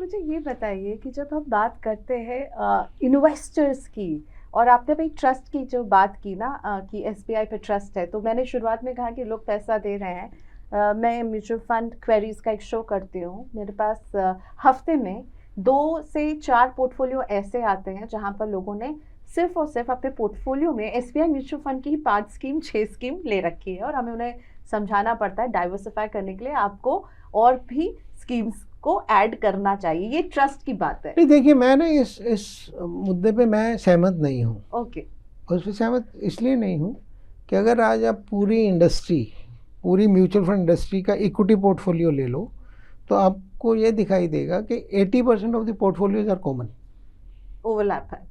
मुझे ये बताइए कि जब हम बात करते हैं इन्वेस्टर्स की, और आपने भाई ट्रस्ट की जो बात की ना, कि एसबीआई पे ट्रस्ट है, तो मैंने शुरुआत में कहा कि लोग पैसा दे रहे हैं। मैं म्यूचुअल फंड क्वेरीज का एक शो करती हूँ। मेरे पास हफ्ते में 2 से 4 पोर्टफोलियो ऐसे आते हैं जहाँ पर लोगों ने सिर्फ और सिर्फ अपने पोर्टफोलियो में एसबीआई म्यूचुअल फंड की ही 5 स्कीम 6 स्कीम ले रखी है, और हमें उन्हें समझाना पड़ता है डाइवर्सिफाई करने के लिए आपको और भी स्कीम्स को ऐड करना चाहिए। ये ट्रस्ट की बात है। नहीं, देखिए मैं ना इस मुद्दे पे मैं सहमत नहीं हूँ। ओके। और उसमें सहमत इसलिए नहीं हूँ कि अगर आज आप पूरी म्यूचुअल फंड इंडस्ट्री का इक्विटी पोर्टफोलियो ले लो तो आपको ये दिखाई देगा कि 80% of the portfolios are common. Overlap है।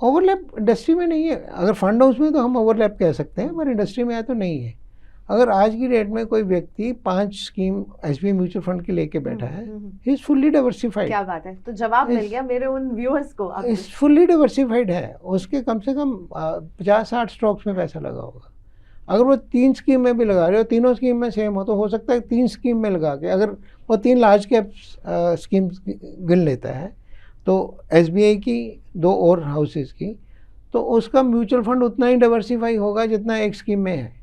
ओवरलैप इंडस्ट्री में नहीं है। अगर फंड हाउस में तो हम ओवरलैप कह सकते हैं, पर इंडस्ट्री में आया तो नहीं है। अगर आज की डेट में कोई व्यक्ति 5 स्कीम एसबीआई म्यूचुअल फंड की लेके बैठा है, ही इज फुल्ली डाइवर्सिफाइड। क्या बात है, तो जवाब मिल गया मेरे उन व्यूअर्स को। इस फुल्ली डाइवर्सिफाइड है, उसके कम से कम 50-60 स्टॉक्स में पैसा लगा होगा। अगर वो 3 स्कीम में भी लगा रहे हो, तीनों स्कीम में सेम हो, तो हो सकता है 3 स्कीम में लगा के अगर वो 3 लार्ज कैप स्कीम गिन लेता है तो एसबीआई की 2 और हाउसेस की, तो उसका म्यूचुअल फंड उतना ही डाइवर्सिफाई होगा जितना एक स्कीम में है,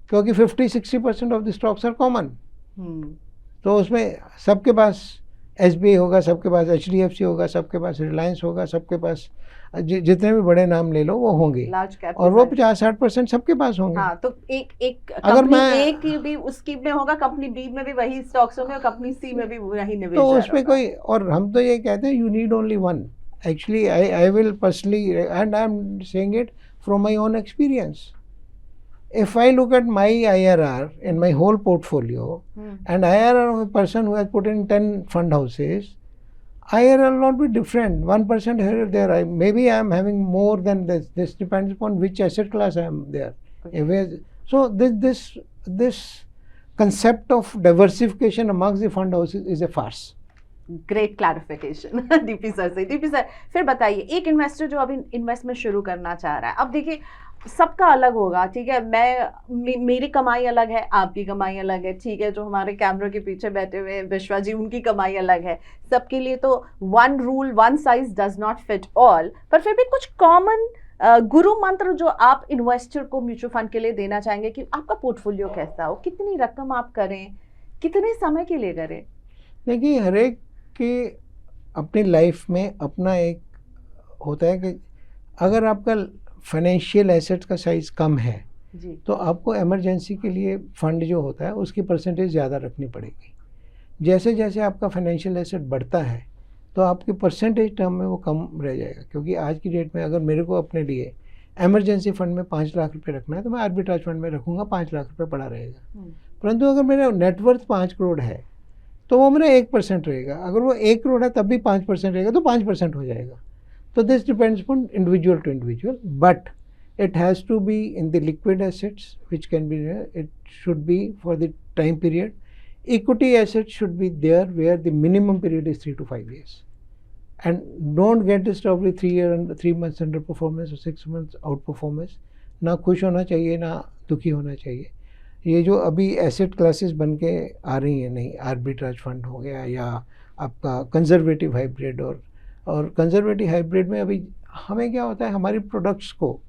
क्योंकि 50-60% of the stocks are common. तो उसमें सबके पास एसबीआई होगा, सबके पास एचडीएफसी होगा, सबके पास रिलायंस होगा, सबके पास जितने भी बड़े नाम ले लो वो होंगे, और वो 50-60% सबके पास होंगे। हाँ, तो एक अगर मैं ए की भी उस स्कीम में होगा, कंपनी बी में भी वही स्टॉक्स होंगे और कंपनी सी में भी वही निवेश। तो उसमें कोई, और हम तो ये कहते हैं you need only one. Actually I will personally, and I am saying it from my own experience, if I look at my IRR in my whole portfolio, and IRR of a person who has put in 10 fund houses, IRR will not be different. 1% here or there. Maybe I am having more than this. This depends upon which asset class I am there. Okay. So this concept of diversification amongst the fund houses is a farce. Great clarification DP sir से। DP sir, फिर बताइए, एक investor जो अभी investment शुरू करना चाह रहा है, अब देखिए सबका अलग होगा, ठीक है, मेरी कमाई अलग है, आपकी कमाई अलग है, ठीक है, जो हमारे कैमरे के पीछे बैठे हुए विश्वा जी, उनकी कमाई अलग है। सबके लिए तो one rule one size does not fit all, पर फिर भी कुछ कॉमन गुरु मंत्र जो आप इन्वेस्टर को म्यूचुअल फंड के लिए देना चाहेंगे कि आपका पोर्टफोलियो कैसा हो, कितनी रकम आप करें, कितने समय के लिए करें? देखिए, हर एक के अपनी लाइफ में अपना एक होता है कि अगर आपका फाइनेंशियल एसेट्स का साइज़ कम है जी, तो आपको इमरजेंसी के लिए फ़ंड जो होता है उसकी परसेंटेज ज़्यादा रखनी पड़ेगी। जैसे जैसे आपका फाइनेंशियल एसेट बढ़ता है तो आपकी परसेंटेज टर्म में वो कम रह जाएगा, क्योंकि आज की डेट में अगर मेरे को अपने लिए इमरजेंसी फ़ंड में 5 लाख रुपए रखना है तो मैं आर्बिट्राज फंड में रखूँगा, 5 लाख रुपये पड़ा रहेगा। परंतु अगर मेरा नेटवर्थ 5 करोड़ है तो वो मेरा 1% रहेगा। अगर वो 1 करोड़ है तब भी 5% रहेगा, तो 5% हो जाएगा। So this depends upon individual to individual, but it has to be in the liquid assets, which can be there. It should be for the time period. Equity assets should be there where the minimum period is 3 to 5 years. And don't get disturbed with 3 months underperformance or 6 months outperformance. ना खुश होना चाहिए ना दुखी होना चाहिए। ये जो अभी एसेट क्लासेस बन के आ रही हैं, नहीं आर्बिट्राज फंड हो गया या आपका कंजर्वेटिव हाइब्रिड, और कंजर्वेटिव हाइब्रिड में अभी हमें क्या होता है, हमारी प्रोडक्ट्स को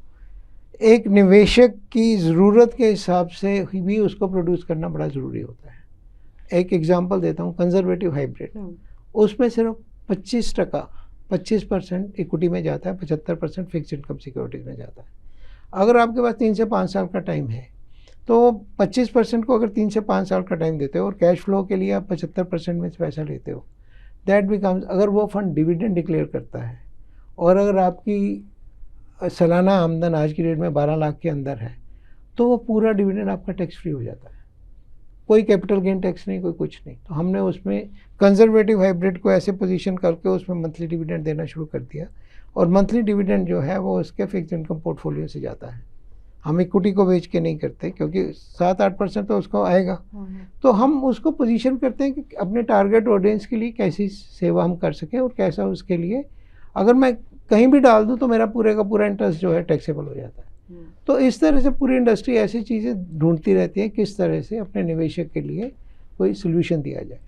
एक निवेशक की ज़रूरत के हिसाब से भी उसको प्रोड्यूस करना बड़ा ज़रूरी होता है। एक एग्जांपल देता हूँ, कंजर्वेटिव हाइब्रिड, उसमें सिर्फ 25% इक्विटी में जाता है, 75% फिक्स इनकम सिक्योरिटीज़ में जाता है। अगर आपके पास 3 से 5 साल का टाइम है तो 25% को अगर 3 से 5 साल का टाइम देते हो और कैश फ्लो के लिए आप 75% में पैसा लेते हो, दैट बिकम्स, अगर वो फंड डिविडेंड डिक्लेयर करता है और अगर आपकी सालाना आमदन आज की डेट में 12 लाख के अंदर है तो वो पूरा डिविडेंड आपका टैक्स फ्री हो जाता है। कोई कैपिटल गेन टैक्स नहीं, कोई कुछ नहीं। तो हमने उसमें कंजर्वेटिव हाइब्रिड को ऐसे पोजीशन करके उसमें मंथली डिविडेंड देना शुरू कर दिया, और मंथली डिविडेंड जो है वो उसके फिक्स इनकम पोर्टफोलियो से जाता है। हम इक्विटी को बेच के नहीं करते, क्योंकि 7-8% तो उसको आएगा। तो हम उसको पोजीशन करते हैं कि अपने टारगेट ऑडियंस के लिए कैसी सेवा हम कर सकें, और कैसा उसके लिए अगर मैं कहीं भी डाल दूं तो मेरा पूरे का पूरा इंटरेस्ट जो है टैक्सेबल हो जाता है। तो इस तरह से पूरी इंडस्ट्री ऐसी चीज़ें ढूंढती रहती है किस तरह से अपने निवेशक के लिए कोई सोल्यूशन दिया जाए।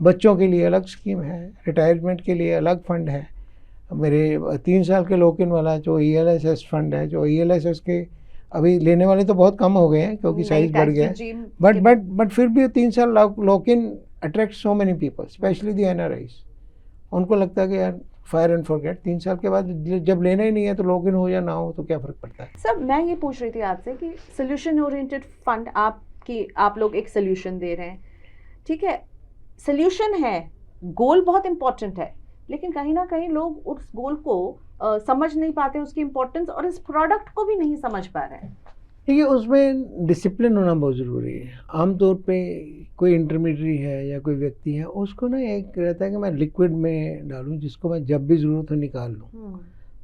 बच्चों के लिए अलग स्कीम है, रिटायरमेंट के लिए अलग फंड है। मेरे 3 साल के लॉक इन वाला जो ELSS फंड है, जो ELSS के अभी लेने वाले तो बहुत कम हो गए हैं क्योंकि साइज बढ़ गया है, बट फिर भी 3 साल lock in attract so many people, specially the NRIs। उनको लगता है कि यार फायर एंड फॉरगेट, 3 साल के बाद जब लेना ही नहीं है तो लॉग इन हो या ना हो तो क्या फ़र्क पड़ता है। सर मैं ये पूछ रही थी आपसे कि सोल्यूशन ओरिएंटेड फंड आप लोग एक सोल्यूशन दे रहे हैं, ठीक है, सोल्यूशन है, गोल बहुत इंपॉर्टेंट है, लेकिन कहीं ना कहीं लोग उस गोल को समझ नहीं पाते, उसकी इम्पोर्टेंस, और इस प्रोडक्ट को भी नहीं समझ पा रहे हैं। देखिए उसमें डिसिप्लिन होना बहुत ज़रूरी है। आमतौर पे कोई इंटरमीडियरी है या कोई व्यक्ति है, उसको ना एक रहता है कि मैं लिक्विड में डालूं जिसको मैं जब भी ज़रूरत हो निकाल लूं।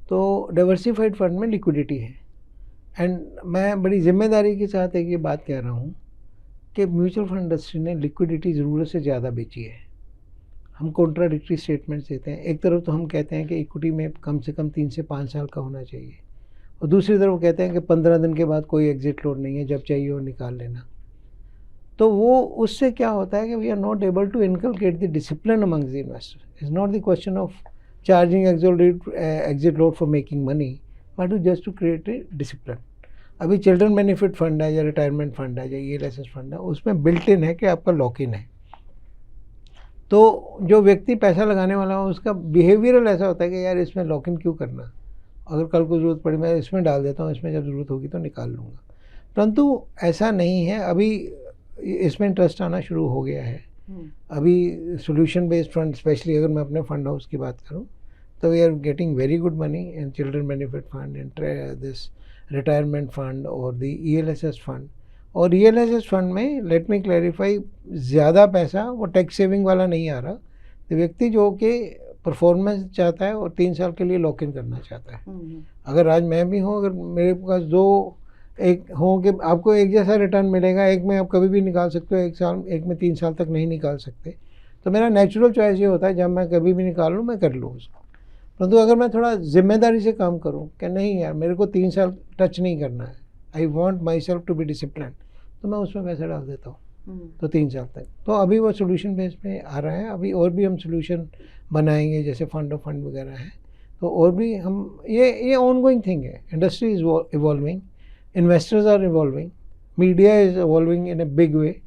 तो डाइवर्सिफाइड फंड में लिक्विडिटी है। एंड मैं बड़ी जिम्मेदारी के साथ एक ये बात कह रहा हूँ कि म्यूचुअल फंड इंडस्ट्री ने लिक्विडिटी ज़रूरत से ज़्यादा बेची है। हम कॉन्ट्राडिक्टरी स्टेटमेंट्स देते हैं। एक तरफ तो हम कहते हैं कि इक्विटी में कम से कम 3 से 5 साल का होना चाहिए, और दूसरी तरफ कहते हैं कि 15 दिन के बाद कोई एग्जिट लोड नहीं है, जब चाहिए वो निकाल लेना। तो वो उससे क्या होता है कि we are not able to inculcate the discipline amongst the investor. It's not the question of charging exit load for making money, but just to create a discipline. अभी चिल्ड्रन बेनिफिट फंड है या retirement fund है या ELSS fund है, उसमें built in है कि आपका लॉक इन है। तो जो व्यक्ति पैसा लगाने वाला हो उसका बिहेवियरल ऐसा होता है कि यार इसमें लॉक इन क्यों करना, अगर कल को ज़रूरत पड़ी मैं इसमें डाल देता हूँ, इसमें जब ज़रूरत होगी तो निकाल लूँगा। परंतु ऐसा नहीं है, अभी इसमें इंटरेस्ट आना शुरू हो गया है। अभी सोल्यूशन बेस्ड फंड, स्पेशली अगर मैं अपने फंड हाउस की बात करूँ, तो we are getting very good money in children benefit fund, in this retirement fund और दी ELSS फंड। और ELSS फंड में लेट मी क्लैरिफाई, ज़्यादा पैसा वो टैक्स सेविंग वाला नहीं आ रहा। तो व्यक्ति जो कि परफॉर्मेंस चाहता है और 3 साल के लिए लॉक इन करना चाहता है। अगर आज मैं भी हूँ, अगर मेरे पास दो एक हो कि आपको एक जैसा रिटर्न मिलेगा, एक में आप कभी भी निकाल सकते हो 1 साल, एक में 3 साल तक नहीं निकाल सकते, तो मेरा नेचुरल चॉइस ये होता है जब मैं कभी भी निकाल लूँ मैं कर लूँ उसको। परंतु अगर मैं थोड़ा जिम्मेदारी से काम करूँ कि नहीं यार मेरे को 3 साल टच नहीं करना है, I want myself to be discipline, तो मैं उसमें पैसा डाल देता हूँ तो 3 साल तक। तो अभी वो सोल्यूशन बेस पे आ रहा है। अभी और भी हम सोल्यूशन बनाएंगे, जैसे फंड ऑफ फंड वगैरह है, तो और भी हम ये ऑनगोइंग थिंग है। Industry is evolving, investors are evolving, media is evolving in a big way.